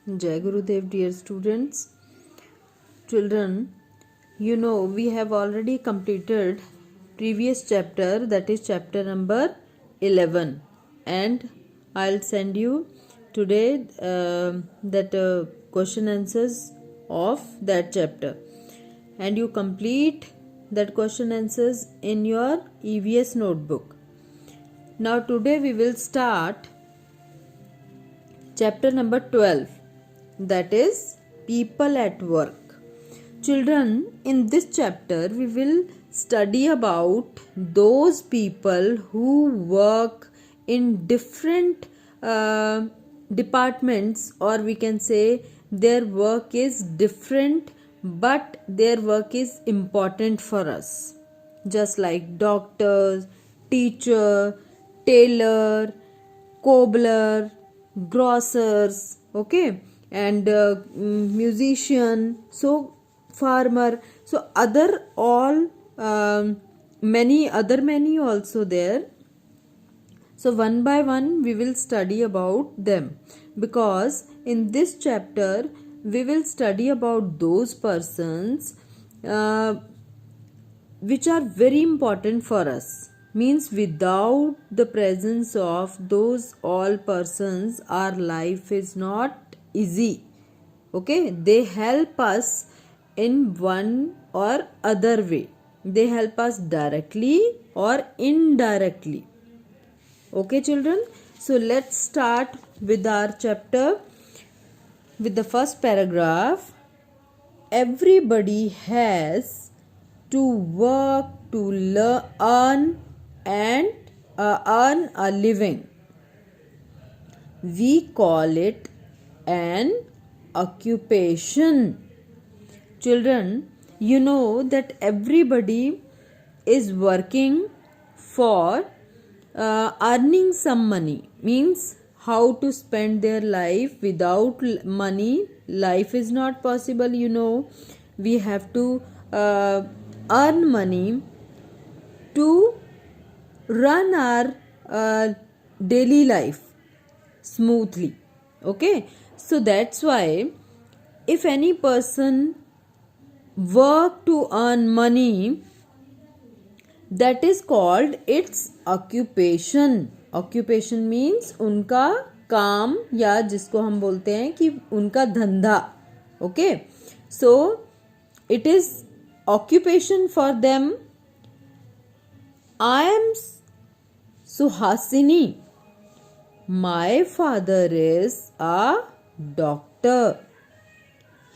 Jai Gurudev, dear students. Children, you know we have already completed previous chapter, that is chapter number 11, and I'll send you today that question answers of that chapter, and you complete that question answers in your EVS notebook. Now today we will start chapter number 12, that is people at work. Children, in this chapter we will study about those people who work in different departments, or we can say their work is different but their work is important for us, just like doctors, teacher, tailor, cobbler, grocers, okay, and musician, so farmer, so other all many also there. So one by one we will study about them, because in this chapter we will study about those persons which are very important for us. Means without the presence of those all persons our life is not easy. Okay, they help us in one or other way. They help us directly or indirectly. Okay children, so let's start with our chapter with the first paragraph. Everybody has to work to earn and earn a living. We call it an occupation. Children, you know that everybody is working for earning some money. Means how to spend their life. Without money life is not possible. You know, we have to earn money to run our daily life smoothly. Okay, so that's why if any person work to earn money, that is called its occupation. Occupation means उनका काम, या जिसको हम बोलते हैं कि उनका धंधा. Okay, so it is occupation for them. I am Suhasini. My father is a doctor.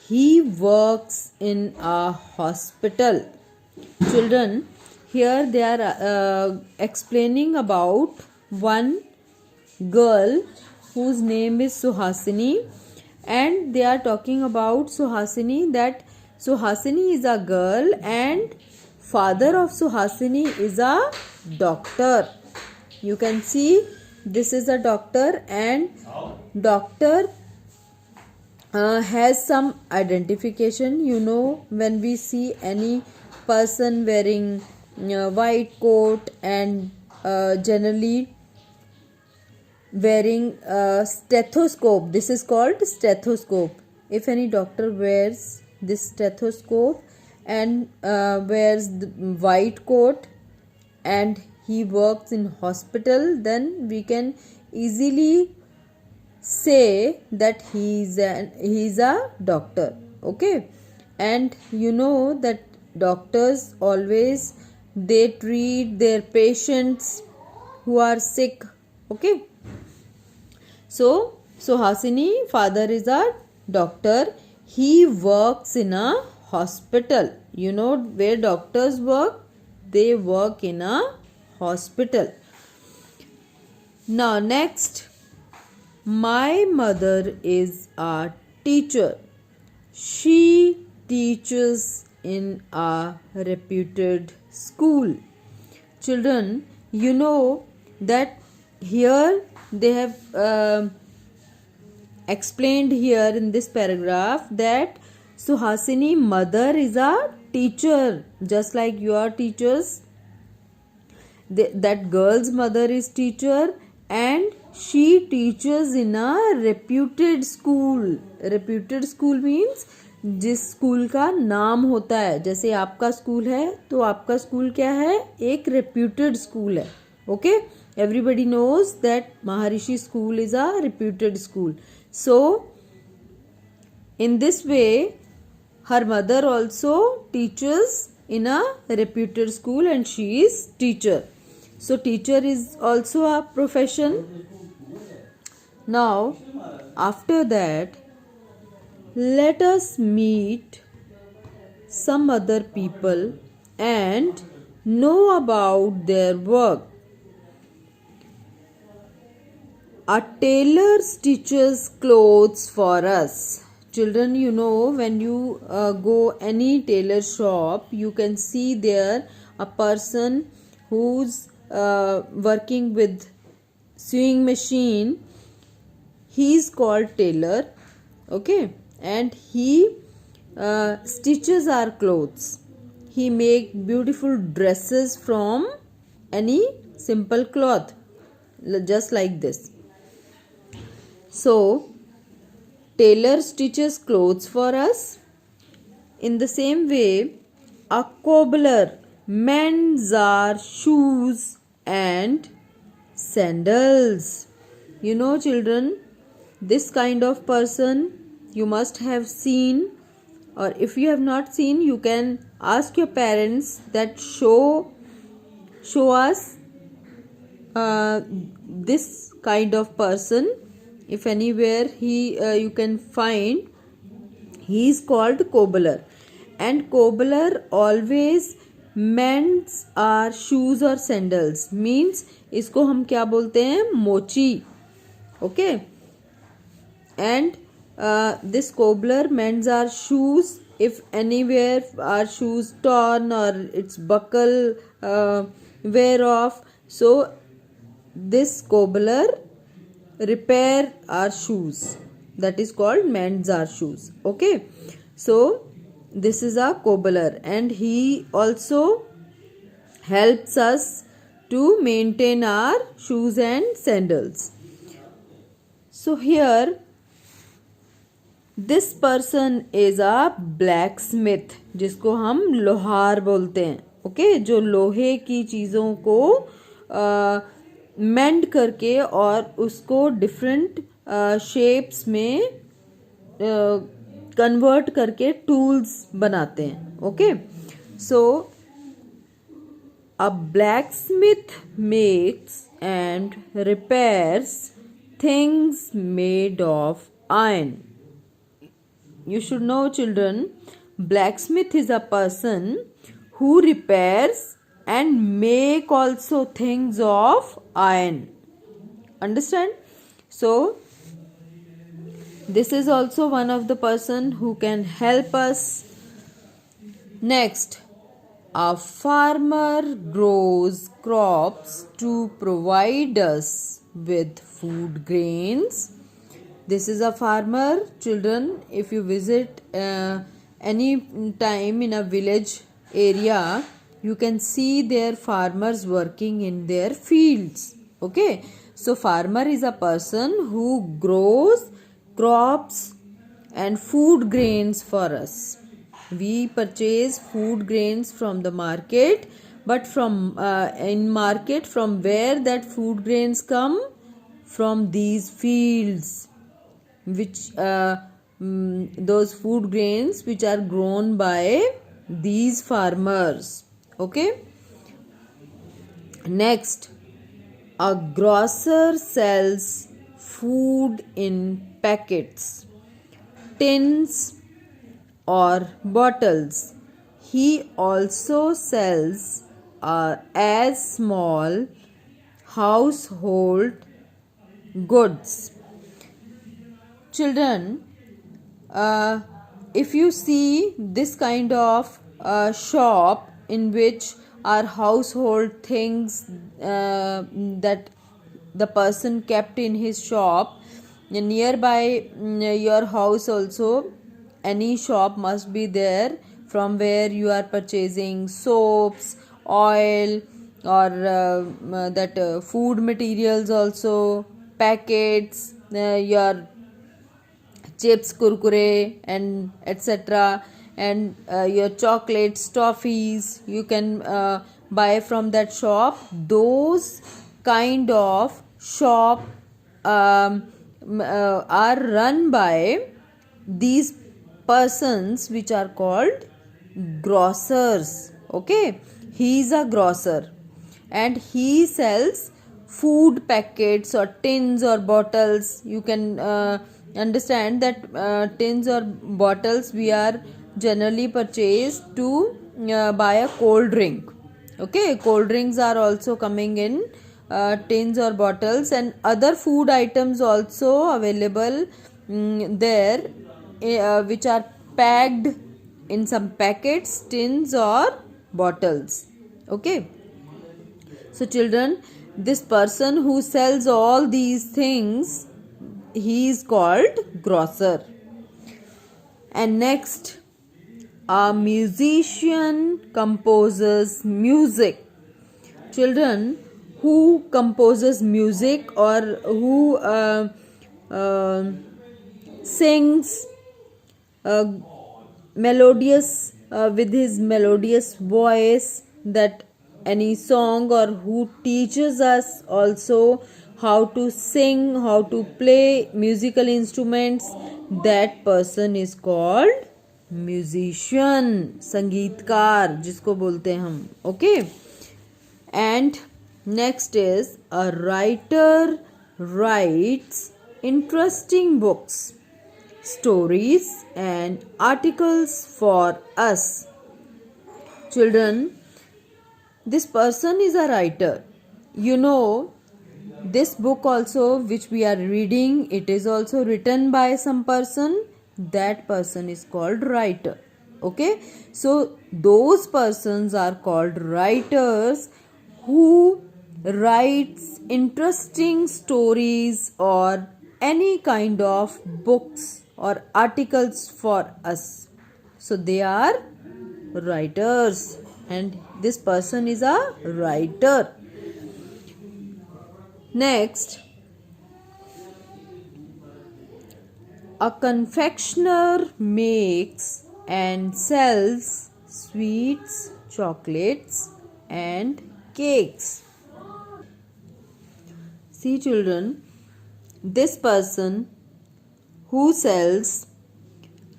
He works in a hospital. Children, here they are explaining about one girl whose name is Suhasini, and they are talking about Suhasini, that Suhasini is a girl and father of Suhasini is a doctor. You can see this is a doctor, and doctor has some identification. You know, when we see any person wearing white coat and generally wearing a stethoscope, this is called stethoscope. If any doctor wears this stethoscope and wears the white coat and he works in hospital, then we can easily say that he is a doctor. Okay, and you know that doctors always they treat their patients who are sick. Okay, so Suhasini father is a doctor. He works in a hospital. You know where doctors work? They work in a hospital. Now next, my mother is a teacher. She teaches in a reputed school. Children, you know that here they have explained here in this paragraph that Suhasini mother is a teacher, just like your teachers. That girl's mother is teacher and she teaches in a reputed school. Reputed school means जिस school का नाम होता है. जैसे आपका school है तो आपका स्कूल क्या है? एक reputed स्कूल है. Okay, everybody knows that Maharishi School is a reputed school. So in this way her mother also teaches in a reputed school and she is teacher. So teacher is also a profession. Now after that let us meet some other people and know about their work. A tailor stitches clothes for us. Children, you know, when you go any tailor shop, you can see there a person who's working with sewing machine. He is called tailor. Okay, and he stitches our clothes. He make beautiful dresses from any simple cloth, just like this. So tailor stitches clothes for us. In the same way, a cobbler mends our shoes and sandals. You know, children, this kind of person you must have seen, or if you have not seen, you can ask your parents that show us this kind of person. If anywhere you can find, he is called cobbler, and cobbler always mends our shoes or sandals. Means इसको हम क्या बोलते हैं? मोची. Okay, and this cobbler mends our shoes if anywhere our shoes torn or its buckle wear off. So this cobbler repair our shoes, that is called mends our shoes. Okay, so this is a cobbler and he also helps us to maintain our shoes and sandals. So here this person is a blacksmith, जिसको हम लोहार बोलते हैं. Okay, जो लोहे की चीज़ों को मेंड करके और उसको डिफरेंट शेप्स में कन्वर्ट करके टूल्स बनाते हैं. Okay, so a blacksmith makes and repairs things made of iron. You should know, children, blacksmith is a person who repairs and make also things of iron. Understand? So this is also one of the person who can help us. Next, a farmer grows crops to provide us with food grains. This is a farmer. Children, if you visit any time in a village area, you can see their farmers working in their fields. Okay, so farmer is a person who grows crops and food grains for us. We purchase food grains from the market, but from in market, from where that food grains come? From these fields, which those food grains which are grown by these farmers. Okay, next, a grocer sells food in packets, tins or bottles. He also sells as small household goods. Children, if you see this kind of shop in which our household things that the person kept in his shop, nearby your house also any shop must be there from where you are purchasing soaps, oil, or that food materials also. packets, your chips, kurkure, and etc. And your chocolates, toffees, you can buy from that shop. Those kind of shop are run by these persons which are called grocers. Okay, he is a grocer and he sells food packets or tins or bottles. You can understand that tins or bottles we are generally purchased to buy a cold drink. Okay, cold drinks are also coming in tins or bottles, and other food items also available there, which are packed in some packets, tins or bottles. Okay, so children, this person who sells all these things, he is called grocer. And next, a musician composes music. Children, who composes music or who sings melodious with his melodious voice, that any song, or who teaches us also how to sing, how to play musical instruments, that person is called musician, संगीतकार जिसको बोलते हैं हम. Okay, and next is a writer writes interesting books, stories and articles for us. Children, this person is a writer. You know, this book also which we are reading, it is also written by some person. That person is called writer. Okay, so those persons are called writers who writes interesting stories or any kind of books or articles for us. So they are writers, and this person is a writer. Next, a confectioner makes and sells sweets, chocolates and cakes. See children, this person who sells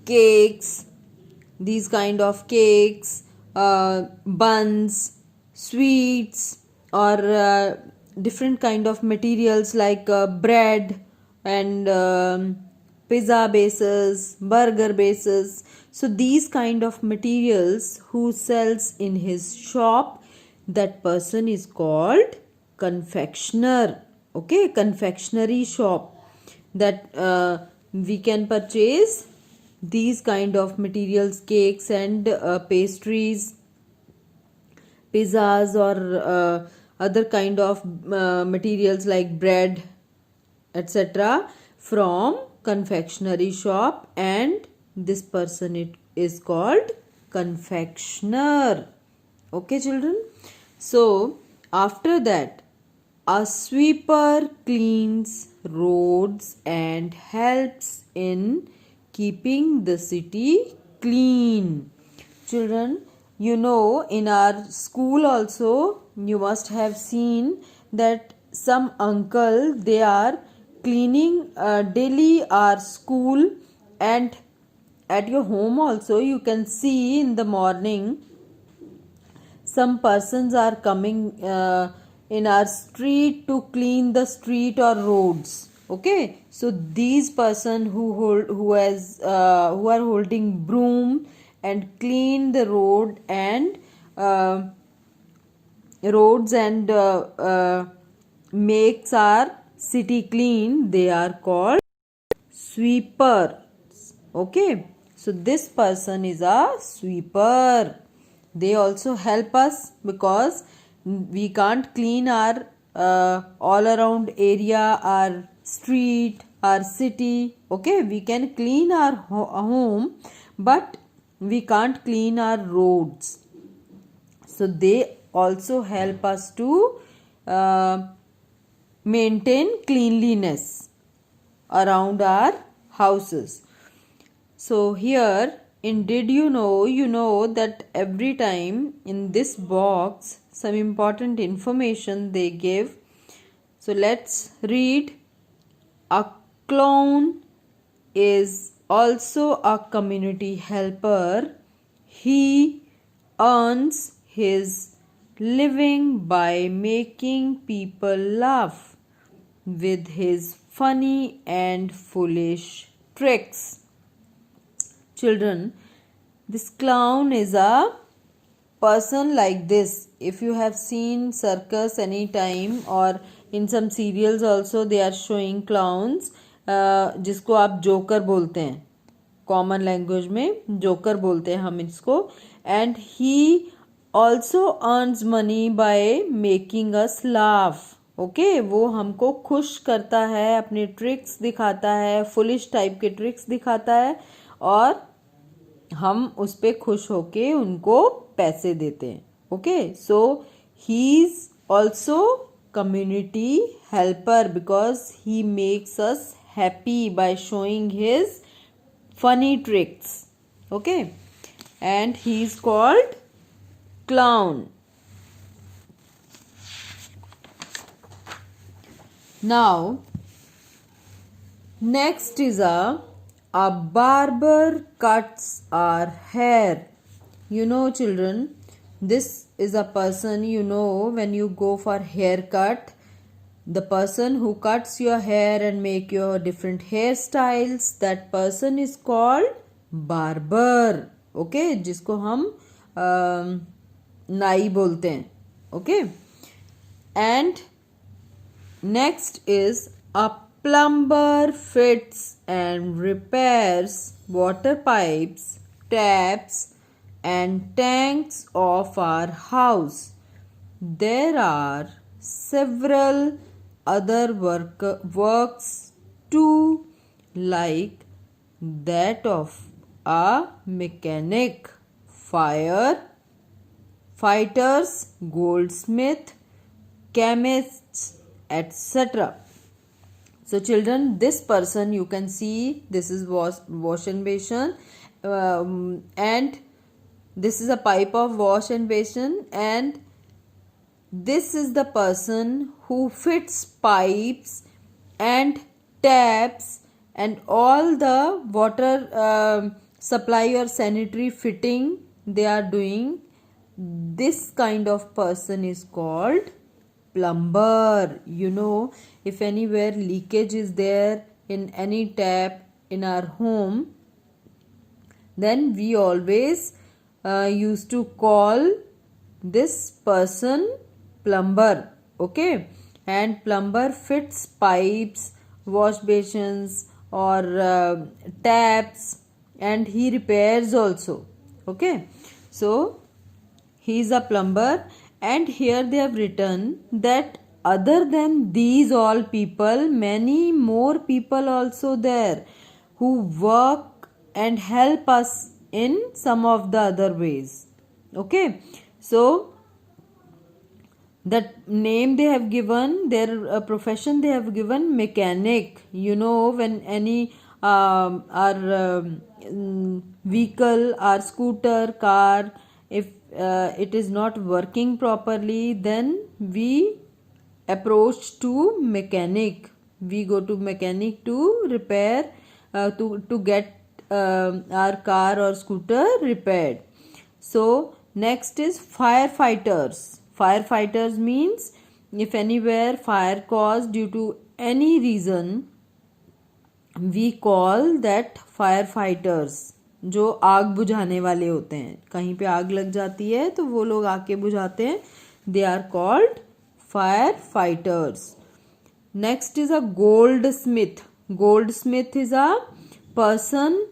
cakes, these kind of cakes, buns, sweets, or different kind of materials like bread and pizza bases, burger bases. So these kind of materials who sells in his shop, that person is called confectioner. Okay, confectionery shop, that we can purchase these kind of materials, cakes and pastries, pizzas, or other kind of materials like bread, etc. from confectionery shop, and this person it is called confectioner. Okay children, so after that, a sweeper cleans roads and helps in keeping the city clean. Children, you know, in our school also you must have seen that some uncle, they are cleaning daily our school, and at your home also you can see in the morning some persons are coming in our street to clean the street or roads. Okay, so these person who are holding broom and clean the roads and makes our city clean, they are called sweepers. Okay, so this person is a sweeper. They also help us because we can't clean our all around area, our street, our city. Okay, we can clean our home, but we can't clean our roads. So they also help us to maintain cleanliness around our houses. So here in did you know that every time in this box some important information they give. So let's read. A clown is also a community helper. He earns his living by making people laugh with his funny and foolish tricks. Children, this clown is a person like this. If you have seen circus any time or in some serials also they are showing clowns, जिसको आप joker बोलते हैं, common language में joker बोलते हैं हम इसको. And he also earns money by making us laugh. Okay, वो हमको खुश करता है, अपने ट्रिक्स दिखाता है, फुलिश टाइप के ट्रिक्स दिखाता है और हम उस पे खुश होके उनको पैसे देते हैं. Okay, so he is also community helper because he makes us happy by showing his funny tricks. Okay, and he is called clown. Now next is a barber cuts our hair. Children, this is a person, when you go for haircut, the person who cuts your hair and make your different hairstyles, that person is called barber. Okay, जिसको हम नाई बोलते हैं. Okay, and next is a plumber fits and repairs water pipes, taps and tanks of our house. There are several other works too, like that of a mechanic, fighters, goldsmith, chemists, etc. So children, this person you can see, this is wash and basin, and this is a pipe of wash and basin, and this is the person who fits pipes and taps and all the water supply or sanitary fitting they are doing. This kind of person is called plumber. If anywhere leakage is there in any tap in our home, then we always used to call this person plumber. Okay, and plumber fits pipes, wash basins or taps, and he repairs also. Okay, so he is a plumber. And here they have written that other than these all people, many more people also there who work and help us in some of the other ways. Okay, so that name they have given, their profession they have given mechanic. When any our vehicle, our scooter, car, if it is not working properly, then we approach to mechanic. We go to mechanic to repair, to get our car or scooter repaired. So next is firefighters. Firefighters means if anywhere fire caused due to any reason, we call that firefighters. जो आग बुझाने वाले होते हैं, कहीं पे आग लग जाती है तो वो लोग आके बुझाते हैं, they are called firefighters. Next is a goldsmith. Goldsmith is a person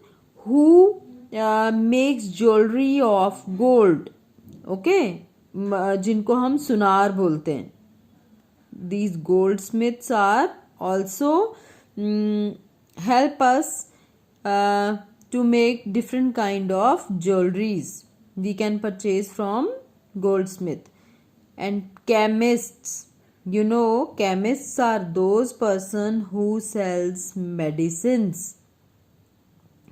who makes jewelry of gold. Okay, जिनको हम सुनार बोलते हैं. These goldsmiths are also help us to make different kind of jewelries we can purchase from goldsmith. And chemists, You know, chemists are those person who sells medicines.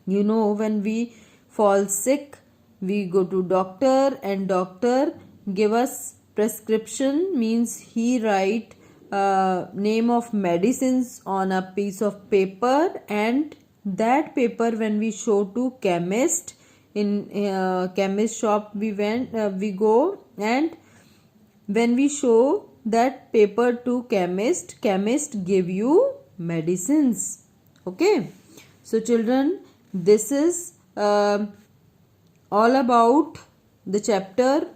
You know, when we fall sick, we go to doctor and doctor give us prescription, means he write name of medicines on a piece of paper, and that paper when we show to chemist, in chemist shop we go, and when we show that paper to chemist give you medicines. Okay, so children, this is all about the chapter.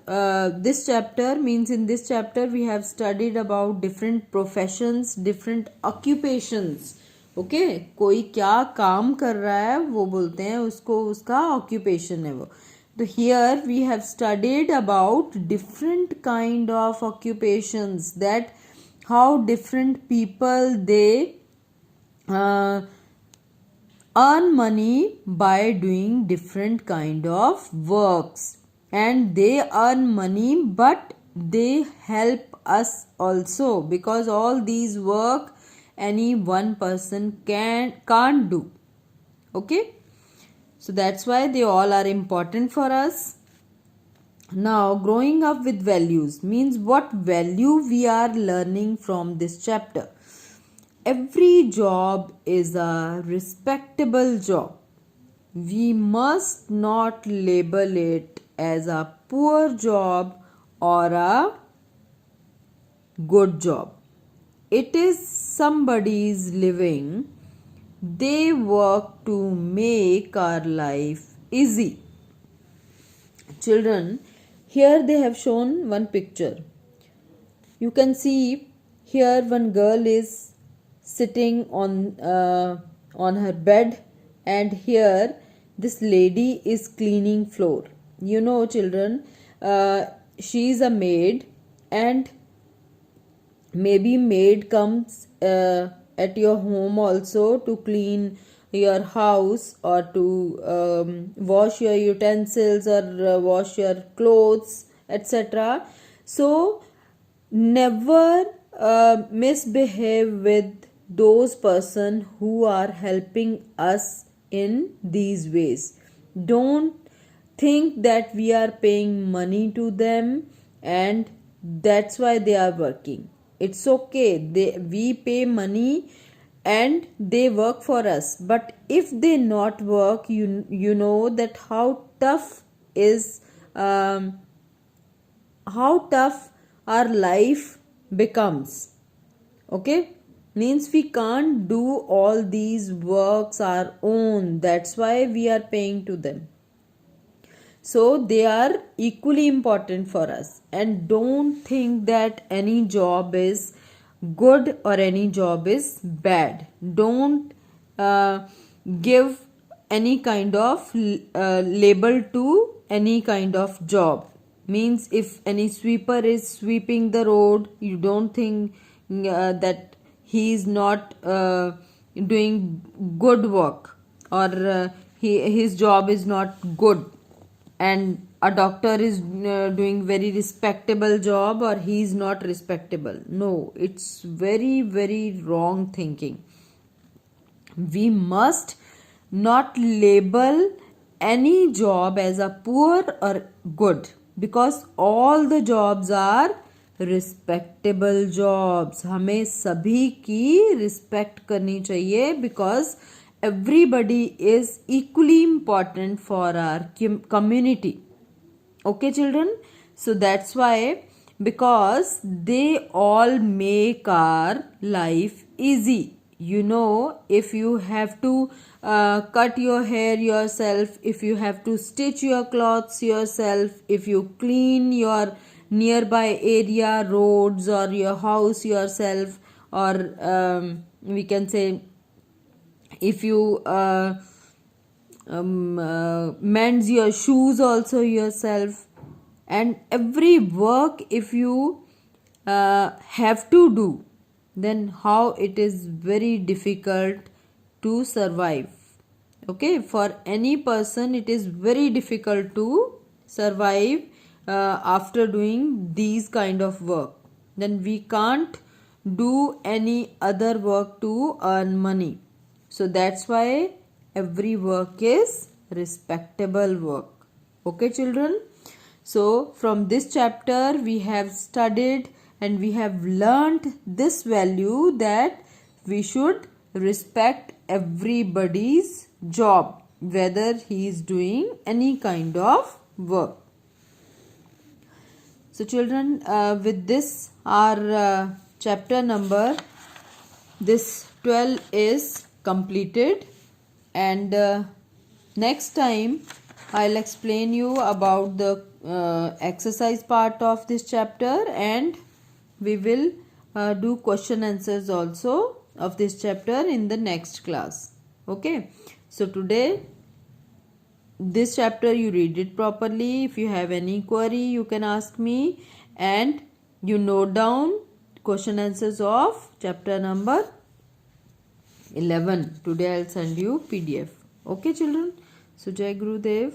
This chapter means, in this chapter we have studied about different professions, different occupations. Okay, कोई क्या काम कर रहा है वो बोलते हैं उसको, उसका occupation है वो. So here we have studied about different kind of occupations, that how different people they earn money by doing different kind of works, and they earn money but they help us also, because all these work any one person can't do. Okay, so that's why they all are important for us. Now, growing up with values means what value we are learning from this chapter. Every job is a respectable job. We must not label it as a poor job or a good job. It is somebody's living. They work to make our life easy. Children, here they have shown one picture. You can see here one girl is sitting on her bed, and here this lady is cleaning floor. You know, children, she is a maid, and maybe maid comes at your home also to clean your house, or to wash your utensils, or wash your clothes, etc. So never misbehave with those person who are helping us in these ways. Don't think that we are paying money to them and that's why they are working. It's okay, we pay money and they work for us, but if they not work, you know that how tough is how tough our life becomes. Okay, means we can't do all these works our own, that's why we are paying to them. So they are equally important for us, and don't think that any job is good or any job is bad. Don't give any kind of label to any kind of job. Means if any sweeper is sweeping the road, you don't think that he is not doing good work, or his job is not good, and a doctor is doing very respectable job, or he is not respectable. No, it's very very wrong thinking. We must not label any job as a poor or good, because all the jobs are respectable jobs. हमें सभी की respect करनी चाहिए, because everybody is equally important for our community. Okay, children, so that's why, because they all make our life easy. You know, if you have to cut your hair yourself, if you have to stitch your clothes yourself, if you clean your nearby area, roads, or your house yourself, or we can say if you mends your shoes also yourself, and every work if you have to do, then how it is very difficult to survive. Okay, for any person it is very difficult to survive after doing these kind of work. Then we can't do any other work to earn money. So that's why every work is respectable work. Okay children. So from this chapter we have studied and we have learnt this value that we should respect everybody's job, whether he is doing any kind of work. So children, with this our chapter number this 12 is completed, and next time I'll explain you about the exercise part of this chapter, and we will do question answers also of this chapter in the next class. Okay, so today this chapter you read it properly. If you have any query you can ask me, and you note down question answers of chapter number 11. Today I'll send you PDF. Okay children. So Jai Gurudev.